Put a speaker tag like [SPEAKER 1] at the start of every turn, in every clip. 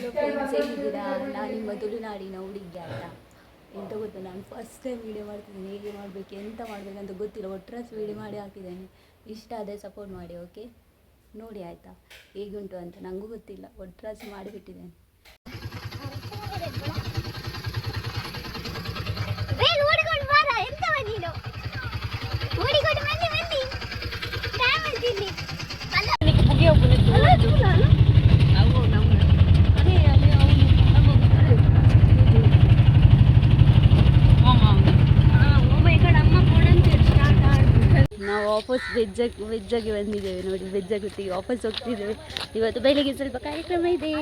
[SPEAKER 1] Hello friends, ಹೇಗಿದ್ದೀರಾ? ನಾನು ನಿಮ್ಮ ತುಳುನಾಡಿನ ಹುಡುಗಿ ಆಯಿತಾ. ಎಂತ ಗೊತ್ತಾ, ನಾನು ಫಸ್ಟ್ ಟೈಮ್ ವೀಡಿಯೋ ಮಾಡ್ತಿದ್ದೀನಿ. ಹೇಗೆ ಮಾಡಬೇಕು, ಎಂತ ಮಾಡಬೇಕಂತ ಗೊತ್ತಿಲ್ಲ. ಒಟ್ರಾಸಿ ವೀಡಿಯೋ ಮಾಡಿ ಹಾಕಿದ್ದೇನೆ. ಇಷ್ಟ ಆದರೆ ಸಪೋರ್ಟ್ ಮಾಡಿ, ಓಕೆ? ನೋಡಿ ಆಯಿತಾ ಹೇಗುಂಟು ಅಂತ. ನನಗೂ ಗೊತ್ತಿಲ್ಲ, ಒಟ್ರಾಸಿ ಮಾಡಿಬಿಟ್ಟಿದ್ದೇನೆ. ನಾವು ವಾಪಸ್ ವೆಜ್ಜಾಗಿ ಬಂದಿದ್ದೇವೆ ನೋಡಿ. ವೆಜ್ಜಾಗುತ್ತಿಗೆ ವಾಪಸ್ ಹೋಗ್ತಿದ್ದೇವೆ. ಇವತ್ತು ಬೆಳಿಗ್ಗೆ ಸ್ವಲ್ಪ ಕಾರ್ಯಕ್ರಮ ಇದೆ.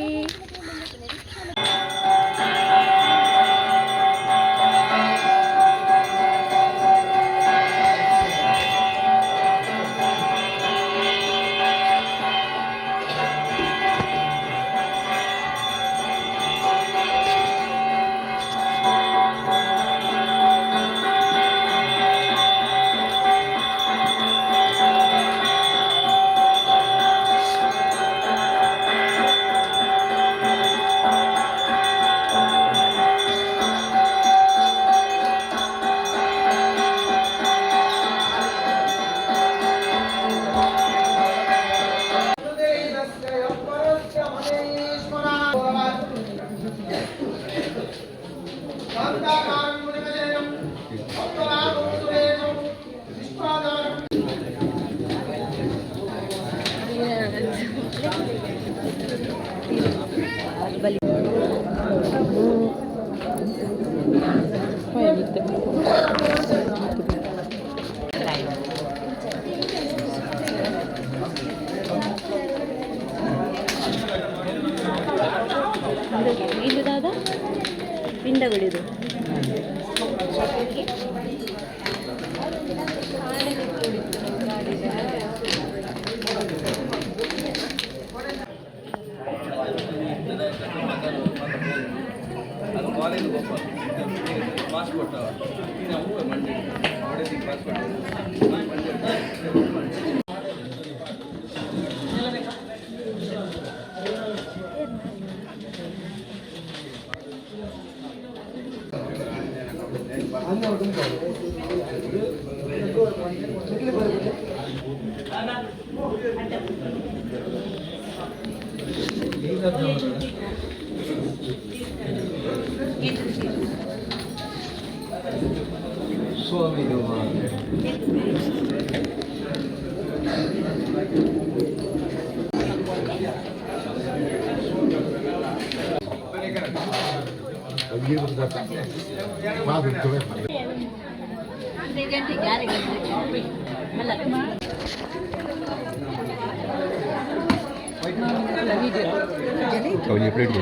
[SPEAKER 1] ಇದು ದಾದ ಪಿಂಡಗಳಿದು.
[SPEAKER 2] ये प्लेट दे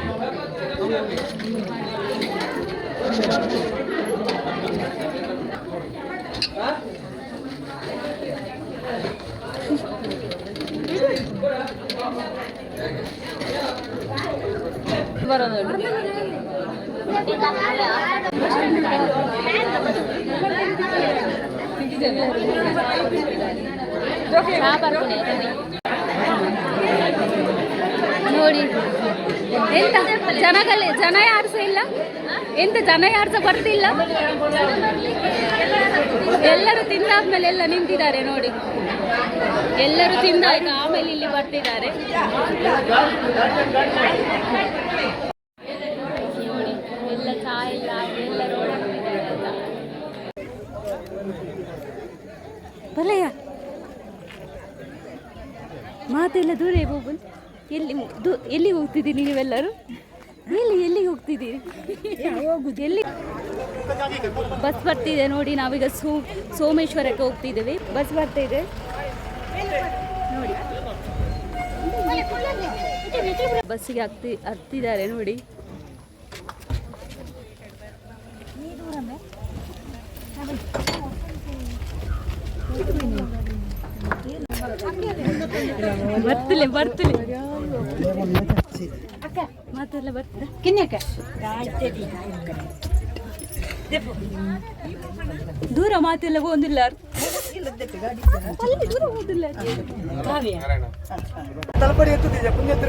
[SPEAKER 1] ನೋಡಿ ಎಂತ ಜನ ಯಾರು ಸಹ ಇಲ್ಲ. ಎಂತ ಜನ ಯಾರು ಸಹ ಬರ್ತಿಲ್ಲ. ಎಲ್ಲರೂ ತಿಂದಾದ್ಮೇಲೆ ಎಲ್ಲ ನಿಂತಿದ್ದಾರೆ ನೋಡಿ. ಎಲ್ಲರೂ ತಿಂದಾಯ್ತು ಆಮೇಲೆ ಇಲ್ಲಿ ಬರ್ತಿದ್ದಾರೆ ನೋಡಿ. ಎಲ್ಲ ಚಾ ಇಲ್ಲ, ಎಲ್ಲ ರೋಡ್ ಅಂತ ಬಲಯ ಮಾತೆಲ್ಲ ದೂರ ಹೋಗು. ಎಲ್ಲಿ ಹೋಗ್ತಿದ್ದೀರಿ ನೀವೆಲ್ಲರೂ? ಎಲ್ಲಿಗೆ ಹೋಗ್ತಿದ್ದೀರಿ? ಎಲ್ಲಿ ಬಸ್ ಬರ್ತಿದೆ ನೋಡಿ. ನಾವೀಗ ಸೋಮೇಶ್ವರಕ್ಕೆ ಹೋಗ್ತಿದ್ದೇವೆ. ಬಸ್ ಬರ್ತಿದೆ ನೋಡಿ. ಬಸ್ಸಿಗೆ ಹತ್ತಿದ್ದಾರೆ ನೋಡಿ. ಬರ್ತಿಲ್ಲ ಮಾತೆಲ್ಲ ಬರ್ತದೆ. ದೂರ ಮಾತೆಲ್ಲ ಹೋಗಿಲ್ಲ. ದೂರ ಹೋಗಿಲ್ಲ. ತಲಪಡಿ ಎತ್ತುತ್ತಿದೆ. ಪುಣ್ಯತ್ರ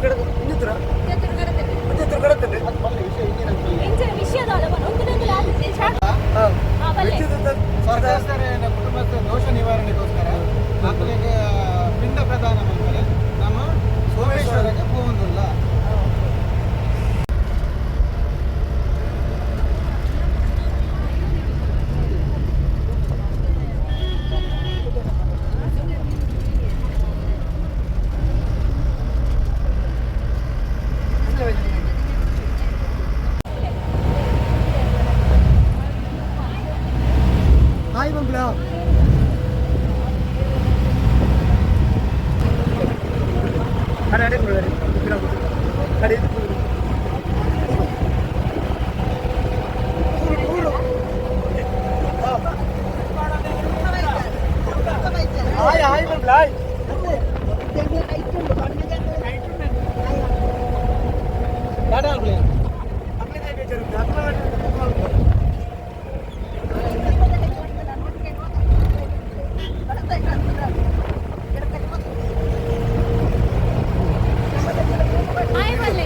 [SPEAKER 1] ಹಾಯ್ ಬಲ್ಲೆ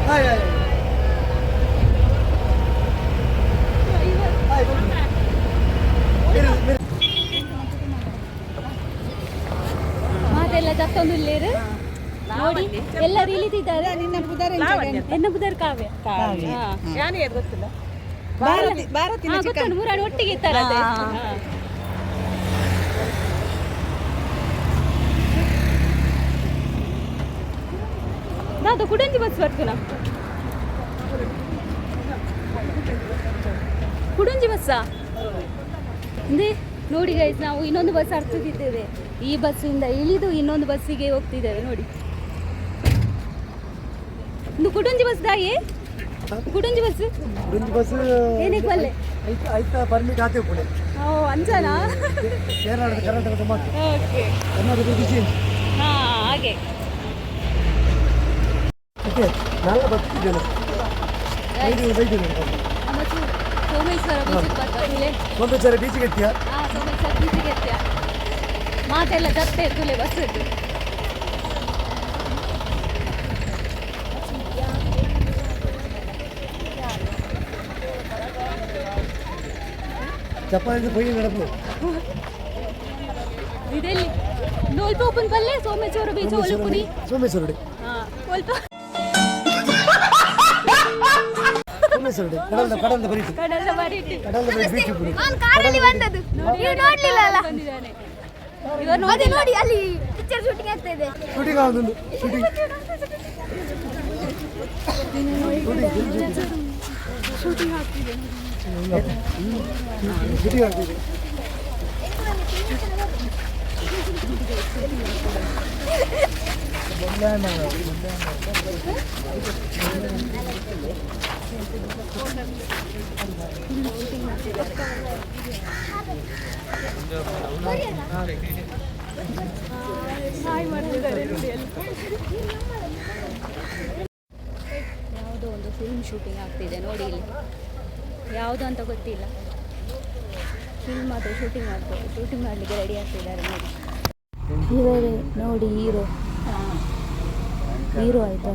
[SPEAKER 1] ಹಾಯ್ ಮಾತೆಲ್ಲ ಜತ್ತೊಂದುಲ್ಲೇರು ನೋಡಿ ಎಲ್ಲರೂ ಇಳಿದಿದ್ದಾರೆ ಎನ್ನ ಬುಧರ್ ಕಾವ್ಯ
[SPEAKER 3] ಗೊತ್ತಿಲ್ಲ
[SPEAKER 1] ಗೊತ್ತುಂಟು ಮೂರಾಣಿ ಒಟ್ಟಿಗೆ ಇರ್ತಾರತ್ತೆ ನಾದು ಕುಡಂಜಿ ಬಸ್ ಬರ್ತುನ ಕುಡಂಜಿ ಬಸ್ಸಾ ಅಂದ್ರೆ ನೋಡಿ ಗೈಸ್ ನಾವು ಇನ್ನೊಂದು ಬಸ್ ಹರ್ತಿದ್ದೇವೆ ಈ ಬಸ್ಸಿಂದ ಇಳಿದು ಇನ್ನೊಂದು ಬಸ್ಸಿಗೆ ಹೋಗ್ತಿದ್ದೇವೆ ನೋಡಿ ಒಂದು ಕುಡಂಜಿ ಬಸ್ ದಾಯೇ ಕುಡಂಜಿ ಬಸ್ ಏನಕ್ಕೆ ಬಲ್ಲೆ
[SPEAKER 4] ಆಯ್ತಾ ಪರ್ಮಿಟ್ ಆತೇವೆ ಕೂಡ
[SPEAKER 1] ಓ ಅಂಜನಾ
[SPEAKER 4] ಕೇರಳದ ಕರ್ನಾಟಕದ ಮಾತು
[SPEAKER 1] ಓಕೆ
[SPEAKER 4] ಕರ್ನಾಟಕದ ಬಿಸಿ
[SPEAKER 1] ಹಾಂ ಹಾಗೆ
[SPEAKER 4] ಓಕೆ ನಾನು ಬರ್ತಿದ್ದೇನೆ
[SPEAKER 1] ಸೋಮೇಶ್ವರ ಬೀಚಿಗೆ ಬರ್ತಾರೆ
[SPEAKER 4] ಸೋಮೇಶ್ವರ ಬೀಚಿಗೆ ಎತ್ತೀಯಾ
[SPEAKER 1] ಹಾಂ ಸೋಮೇಶ್ವರ ಬೀಚಿಗೆ ಎತ್ತೀಯ ಮಾತೆಲ್ಲ ಜತ್ತೆ ತುಲೆ ಬಸ್ಸದ್ದು
[SPEAKER 4] ಚಪ್ಪಾಳೆ ಪೊಯ್ಯಿ ನಡೆದು
[SPEAKER 1] ಇದೆಲ್ಲಿ ನೋಲ್ಪ ಓಪನ್ ಪಲ್ಲೆ ಸೋಮೇಶ್ವರ ಬೀಚ್ ಒಳಪುನಿ
[SPEAKER 4] ಸೋಮೇಶ್ವರಡಿ
[SPEAKER 1] ಹಾಂ ಸ್ವಲ್ಪ
[SPEAKER 4] ಸೋಮೇಶ್ವರಡಿ ಕಡಲದ ಬರೀತಿ
[SPEAKER 1] ಕಡಲ ಬರೀಟಿ
[SPEAKER 4] ಕಡಲದ ಬರೀ ಬೀಚ್ ಬಿಡಿ
[SPEAKER 5] ಕಾರಲ್ಲಿ ಬಂದದ್ದು ನೀವು ನೋಡ್ಲಿಲ್ಲ ಅಲ್ಲ
[SPEAKER 1] ಬಂದಿದ್ದಾನೆ
[SPEAKER 5] ನೋಡಿ ನೋಡಿ ಅಲ್ಲಿ ಪಿಕ್ಚರ್ ಶೂಟಿಂಗ್ ಆಗ್ತಾ ಇದೆ
[SPEAKER 4] ಶೂಟಿಂಗ್ ಆಗುದು ಶೂಟಿಂಗ್
[SPEAKER 1] ಶೂಟಿಂಗ್ ಆಗ್ತಿದೆ
[SPEAKER 4] ಶೂಟಿಂಗ್ ಆಗ್ತಿದೆ
[SPEAKER 1] ಯಾವುದೋ ಒಂದು ಫಿಲ್ಮ್ ಶೂಟಿಂಗ್ ಆಗ್ತಿದೆ ನೋಡಿ ಇಲ್ಲಿ ಯಾವುದು ಅಂತ ಗೊತ್ತಿಲ್ಲ ಫಿಲ್ಮ್ ಮಾತ್ರ ಶೂಟಿಂಗ್ ಮಾಡ್ತಾರೆ ಶೂಟಿಂಗ್ ಮಾಡಲಿಕ್ಕೆ ರೆಡಿ ಆಗ್ತಿದ್ದಾರೆ ನೋಡಿ ಇವರೇ ನೋಡಿ ಹೀರೋ ಆಯಿತಾ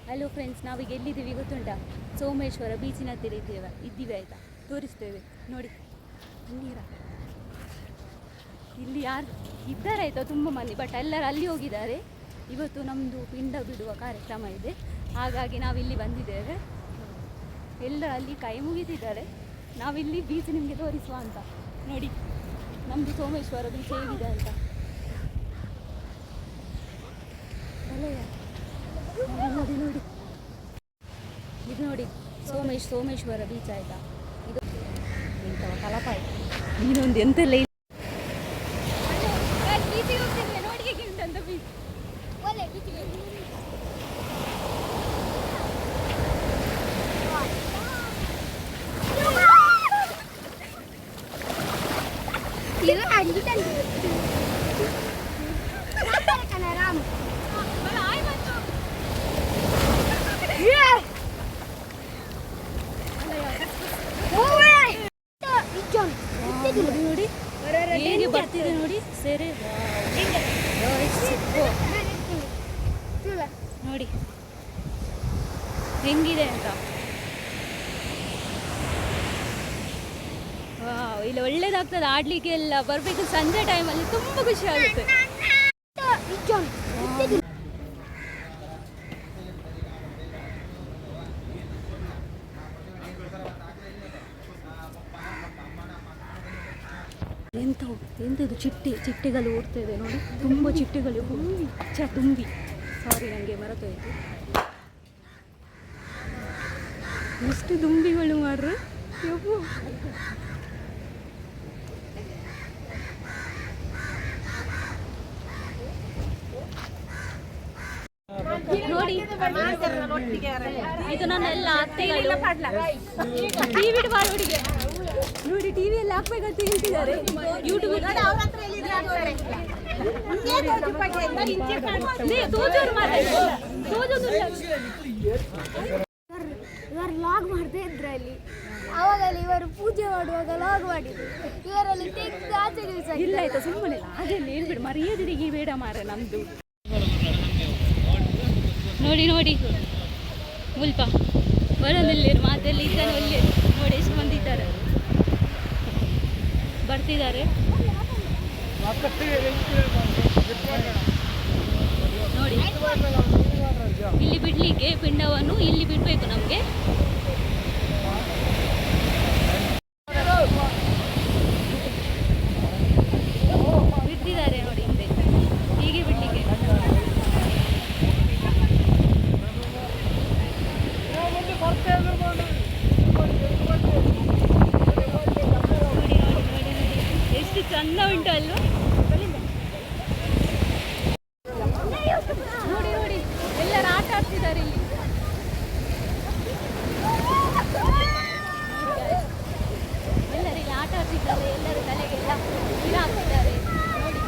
[SPEAKER 1] ಹಲೋ ಫ್ರೆಂಡ್ಸ್ ನಾವೀಗ ಎಲ್ಲಿದ್ದೀವಿ ಗೊತ್ತುಂಟಾ ಸೋಮೇಶ್ವರ ಬೀಚಿನ ಹತ್ತಿರ ಇದ್ದೀವಿ ಆಯಿತಾ ತೋರಿಸ್ತೇವೆ ನೋಡಿ ನೀರ ಇಲ್ಲಿ ಯಾರು ಇದ್ದಾರೆ ಆಯಿತಾ ತುಂಬ ಮಂದಿ ಬಟ್ ಎಲ್ಲರೂ ಅಲ್ಲಿ ಹೋಗಿದ್ದಾರೆ ಇವತ್ತು ನಮ್ಮದು ಪಿಂಡ ಬಿಡುವ ಕಾರ್ಯಕ್ರಮ ಇದೆ ಹಾಗಾಗಿ ನಾವಿಲ್ಲಿ ಬಂದಿದ್ದೇವೆ ಎಲ್ಲರೂ ಅಲ್ಲಿ ಕೈ ಮುಗಿತಿದ್ದಾರೆ ನಾವಿಲ್ಲಿ ಬೀಚ್ ನಿಮಗೆ ತೋರಿಸುವ ಅಂತ ನೋಡಿ ನಮ್ಮದು ಸೋಮೇಶ್ವರ ಬೀಚ್ ಹೇಗಿದೆ ಅಂತ ನೋಡಿ ನೋಡಿ ಇದು ನೋಡಿ ಸೋಮೇಶ್ವರ ಬೀಚ್ ಆಯಿತಾ ಇದು ಇಂಥವ ಕಲಪ ಆಯ್ತು ಇನ್ನೊಂದು ಎಂತೆಲ್ಲ ಇಲ್ಲ ಬೀಚಿಗೆ ಹೋಗ್ತಿದ್ವಿ ನೋಡಿ ಹೇಗೆ ಉಂಟಂತ ಬೀಚ್
[SPEAKER 5] ಒಳ್ಳೆ ಬೀಚಿಗೆ ಇದು ಅಂಜಿಟಲ್ಲಿ ರಾಮ್
[SPEAKER 1] ನೋಡಿ ಹೇಗೆ ಬರ್ತಿದೆ ನೋಡಿ ಸರಿ ನೋಡಿ ಹೆಂಗಿದೆ ಅಂತ ಇಲ್ಲಿ ಒಳ್ಳೇದಾಗ್ತದೆ ಆಡ್ಲಿಕ್ಕೆ ಎಲ್ಲ ಬರಬೇಕು ಸಂಜೆ ಟೈಮಲ್ಲಿ ತುಂಬ ಖುಷಿ ಆಗುತ್ತೆ ಎಂಥದ್ದು ಚಿಟ್ಟೆಗಳು ಓಡ್ತಾಯಿದೆ ನೋಡಿ ತುಂಬ ಚಿಟ್ಟೆಗಳು ತುಂಬಿ ಸಾರಿ ನನಗೆ ಮರೆತೋಯ್ತು ಎಷ್ಟು ದುಂಬಿಗಳು ಮಾರ್ರೆ ಯಪ್ಪೋ ನೋಡಿ ಇದು ನನ್ನ ಎಲ್ಲ ಅತ್ತೆಗಳು ಟಿವಿ ಬಾಳೋಡಿಗೆ ನೋಡಿ ಟಿವಿಯಲ್ಲಿ ಹಾಕ್ಬೇಕಂತ ಹೇಳ್ತಿದ್ದಾರೆ ಯೂಟ್ಯೂಬ್
[SPEAKER 5] ಇವರು ಲಾಗ್ ಮಾಡ್ತಾ ಇದ್ರು ಅಲ್ಲಿ. ಆವಾಗಲ್ಲಿ ಇವರು ಪೂಜೆ ಮಾಡುವಾಗ ಲಾಗ್ ಮಾಡಿದ್ರು. ಇವರಲ್ಲಿ ತೆಗೆದು ಆಚೆಗೆ ಬಿಸಾಕಿದ್ರು.
[SPEAKER 3] ಇಲ್ಲ ಆಯ್ತಾ ಸುಮ್ಮನೆ ಹಾಗೆಲ್ಲ ಹೇಳ್ಬಿಡು ಮರ್ಯಾದೆಗೆ ಬೇಡ ಮಾರ ನಮ್ದು.
[SPEAKER 1] ನೋಡಿ ನೋಡಿ ಮುಲ್ಪ ಬರೋದಿಲ್ಲ ಮಾತೆಲ್ಲ ಇದ್ದಾನೆ ಒಳ್ಳೆ ನೋಡಿ ಎಷ್ಟು ಮಂದಿ ಇದ್ದಾರೆ ಬರ್ತಿದ್ದಾರೆ ನೋಡಿ ಇಲ್ಲಿ ಬಿಡ್ಲಿಕ್ಕೆ ಪಿಂಡವನ್ನು ಇಲ್ಲಿ ಬಿಡಬೇಕು ನಮಗೆ. ಬಿಡ್ತಿದ್ದಾರೆ ನೋಡಿ ಹಿಂದೆ ಹೀಗೆ ಬಿಡ್ಲಿಕ್ಕೆ. ಎಷ್ಟು ಚಂದ ಉಂಟು ಅಲ್ವಾ. ನೋಡಿ ನೋಡಿ ಎಲ್ಲರೂ ಆಟ ಆಡ್ತಿದ್ದಾರೆ ಇಲ್ಲಿ. ಎಲ್ಲರೂ ಇಲ್ಲಿ ಆಟ ಆಡ್ತಿದ್ದಾರೆ. ಎಲ್ಲರೂ ತಲೆಗೆಲ್ಲ ನೀರು ಹಾಕ್ತಿದ್ದಾರೆ ನೋಡಿ.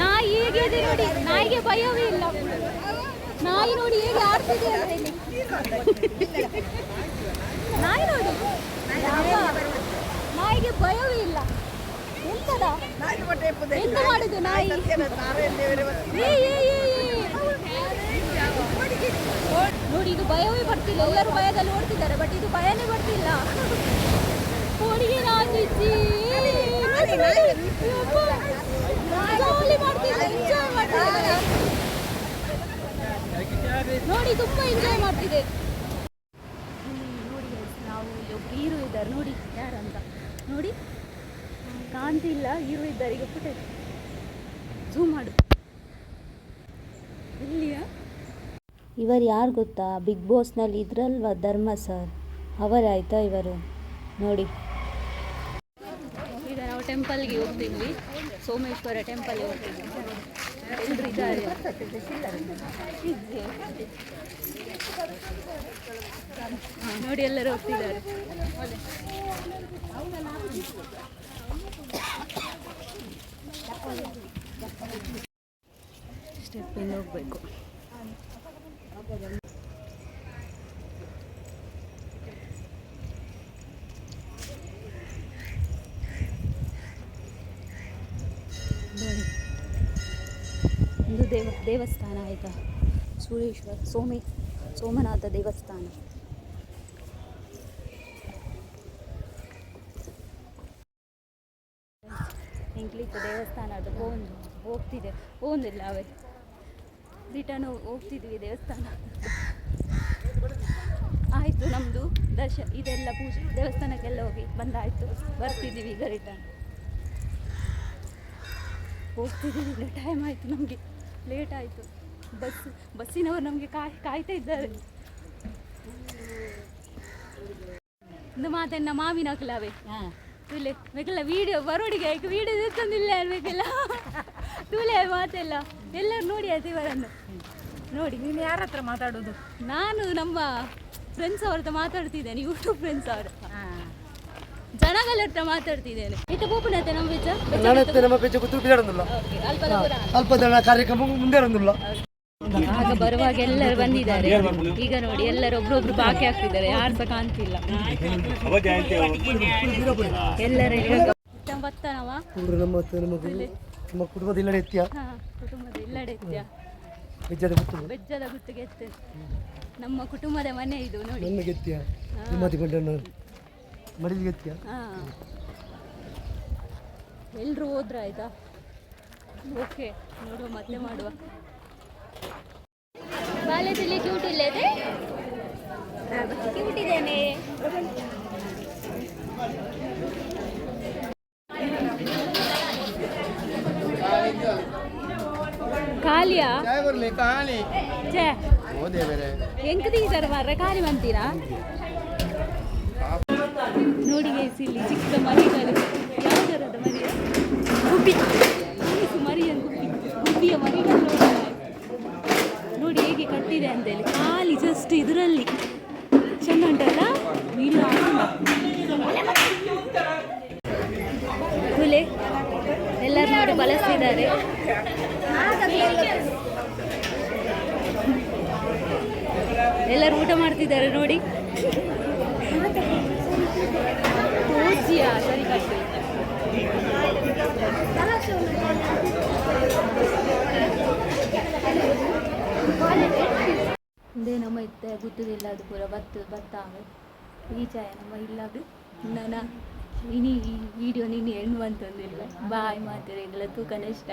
[SPEAKER 1] ನಾಯಿ ಹೇಗೆ ಇದೆ ನೋಡಿ. ನಾಯಿಗೆ ಭಯವೇ ಇಲ್ಲ. ನಾಯಿ ನೋಡಿ ಹೇಗೆ ಆಡ್ತಿದೆ ಅಂದ್ರೆ ಇಲ್ಲಿ. ನಾಯಿ ನೋಡಿ ನಾಯಿಗೆ ಭಯವೇ ಇಲ್ಲ. ಎಂತದ ಎಂತ ಮಾಡುದು ನಾಯಿ. ನೋಡಿ ಇದು ಭಯವೇ ಬರ್ತಿಲ್ಲ. ಎಲ್ಲರೂ ಭಯದಲ್ಲಿ ಓಡ್ತಿದ್ದಾರೆ ಬಟ್ ಇದು ಭಯನೇ ಬರ್ತಿಲ್ಲ. ಹೋಳಿಗೆ ನಾಚಿಸಿ ಜಾಲಿ ಮಾಡ್ತಿದ್ದಾರೆ ಎಂಜಾಯ್ ಮಾಡ್ತಿದ್ದಾರೆ ನೋಡಿ ತುಂಬಾ ಎಂಜಾಯ್ ಮಾಡ್ತಿದೆ. ನೋಡಿ ನಾವು ಒಬ್ಬರು ಹೀರೋ ಇದ್ದಾರೆ ನೋಡಿ ಯಾರಂತ ನೋಡಿ ಕಾಣ್ತಿಲ್ಲ. ಹೀರೋ ಇದ್ದಾರೆ ಈಗ ಪುಟ ಝೂಮ್ ಮಾಡು ಇಲ್ಲಿಯಾ. ಇವರು ಯಾರು ಗೊತ್ತಾ ಬಿಗ್ ಬಾಸ್ನಲ್ಲಿ ಇದ್ರಲ್ವ ಧರ್ಮ ಸರ್ ಅವರಾಯ್ತಾ ಇವರು ನೋಡಿ. ಈಗ ನಾವು ಟೆಂಪಲ್ಗೆ ಹೋಗ್ತಿದ್ವಿ ಸೋಮೇಶ್ವರ ಟೆಂಪಲ್ಗೆ ಹೋಗ್ತಿದ್ವಿ. ಎಲ್ಲರೂ ಇದ್ದಾರೆ ನೋಡಿ ಎಲ್ಲರೂ ಹೋಗ್ತಿದ್ದಾರೆ. ಸ್ಟೆಪ್ಪಿಂದ ಹೋಗ್ಬೇಕು. ಒಂದು ದೇವಸ್ಥಾನ ಆಯಿತಾ ಸೋಮನಾಥ ದೇವಸ್ಥಾನ. ಇಂಗ್ಲಿಷ್ ದೇವಸ್ಥಾನ ಅದು ಹೋಗ್ತಿದೆ ಹೋಗಿಲ್ಲ ಅವೇ ರಿಟರ್ನ್ ಹೋಗ್ತಿದ್ವಿ ದೇವಸ್ಥಾನ. ಆಯಿತು ನಮ್ಮದು ಇದೆಲ್ಲ ಪೂಜೆ ದೇವಸ್ಥಾನಕ್ಕೆಲ್ಲ ಹೋಗಿ ಬಂದಾಯಿತು ಬರ್ತಿದ್ದೀವಿ. ಈಗ ರಿಟರ್ನ್ ಹೋಗ್ತಿದ್ದೀವಿ. ಇಲ್ಲ ಟೈಮ್ ಆಯಿತು ನಮಗೆ ಲೇಟ್ ಆಯಿತು. ಬಸ್ಸಿನವರು ನಮಗೆ ಕಾಯ್ತಾ ಇದ್ದಾರೆ. ಒಂದು ಮಾತನ್ನ ಮಾವಿನ ಹಾಕಲಾವೆ ತುಲೆ ಬೇಕಲ್ಲ ವೀಡಿಯೋ ಬರೋಡಿಗೆ ಆಯ್ತು ವೀಡಿಯೋ ಇರ್ತಂದಿಲ್ಲ ಅನ್ಬೇಕಲ್ಲ ತುಲೆ ಮಾತೆಲ್ಲ ಎಲ್ಲರೂ ನೋಡಿ ಆಯ್ತು ಇವರನ್ನು ನೋಡಿ.
[SPEAKER 3] ನೀನು ಯಾರ ಹತ್ರ ಮಾತಾಡೋದು?
[SPEAKER 1] ನಾನು ನಮ್ಮ ಫ್ರೆಂಡ್ಸ್ ಅವ್ರ ಹತ್ರ ಮಾತಾಡ್ತಿದ್ದೇನೆ. ಯೂಟ್ಯೂಬ್ ಫ್ರೆಂಡ್ಸ್ ಅವ್ರ ಜನಗಳ ಹತ್ರ ಮಾತಾಡ್ತಿದ್ದೇನೆ. ಇಟ್ಟು ಪೂಪುನತೆ ನಮ್ಮ
[SPEAKER 4] ನಮ್ಮ ಪೆಚ್ಚ ಕೂತು ಬಿಡೋದಿಲ್ಲ. ಅಲ್ಪ ಜನ ಕಾರ್ಯಕ್ರಮ ಮುಂದೆ ಇರೋದಿಲ್ಲ.
[SPEAKER 1] ಆಗ ಬರುವಾಗ ಎಲ್ಲರೂ ಬಂದಿದ್ದಾರೆ. ಈಗ ನೋಡಿ ಎಲ್ಲರೂ ಒಬ್ರೊಬ್ರು ಬಾಕಿ ಆಗ್ತಿದ್ದಾರೆ. ಯಾರು ಸಹ ಕಾಣ್ತಿಲ್ಲ. ಎಲ್ಲರೂ ಬತ್ತನವ
[SPEAKER 4] ನಮ್ಮ ಕುಟುಂಬದ ಇಲ್ಲಡೆ ಎತ್ತಿಯ
[SPEAKER 1] ಕುಟುಂಬದ ಇಲ್ಲಡೆ ಎತ್ತಿಯ ಬೆಜ್ಜದ ಗುತ್ತಿಗೆ ಎತ್ತೆ ನಮ್ಮ ಕುಟುಂಬದ ಮನೆ ಇದು ನೋಡಿ.
[SPEAKER 4] ನನಗೆ ಎತ್ತಿಯ ನಿಮ್ಮತಿ ಕೊಂಡ ಮಡಿಲಿಗೆ ಎತ್ತಿಯ.
[SPEAKER 1] ಎಲ್ಲರೂ ಹೋದ್ರ ಆಯ್ತಾ. ಓಕೆ ನೋಡುವ ಮತ್ತೆ ಮಾಡುವ. ಬಾಲ್ಯದಲ್ಲಿ ಕ್ಯೂಟ್ ಇಲ್ಲ ಇದೆ ಕ್ಯೂಟ್ ಇದ್ದೇನೆ. ಖಾಲಿಯಾ ಎಂಕ ತೀಸಾರ ಮಾರ್ರೆ ಖಾಲಿ ಬಂತೀರಾ.
[SPEAKER 3] ನೋಡಿ ಗೈಸ್ ಇಲ್ಲಿ ಚಿಕ್ಕ ಮರಿಗಳು. ಯಾವ ಥರದ ಮರಿಯ? ಗುಬ್ಬಿ ಮರಿಯ ಗುಬ್ಬಿಯ ಮರಿಗಳು ನೋಡಿ ಹೇಗೆ ಕಟ್ಟಿದೆ ಅಂತೇಳಿ. ಖಾಲಿ ಜಸ್ಟ್ ಇದರಲ್ಲಿ ಚೆಂದ ಉಂಟಲ್ಲ, ಇಲ್ಲ ಹುಲೆ ಎಲ್ಲರೂ ನೋಡಿ ಬಳಸ್ತಿದ್ದಾರೆ. ಎಲ್ಲರೂ ಊಟ ಮಾಡ್ತಿದ್ದಾರೆ ನೋಡಿ. ಪೂಜ್ಯ ಸರಿ ಕಟ್ಟು.
[SPEAKER 1] ಇದೇ ನಮ್ಮ ಇತ್ತೆ ಗೊತ್ತದಿಲ್ಲ ಅದು ಪೂರ ಬತ್ತಾವೆ ಈ ಚಾಯ ನಮ್ಮ ಇಲ್ಲಾಗ ನನ್ನ ಈ ವಿಡಿಯೋ ನೀನು ಹೆಣ್ಣು ಅಂತಂದಿಲ್ಲ ಬಾಯ್ ಮಾತಿರ ಇಲ್ಲ ತೂಕನೇ ಇಷ್ಟ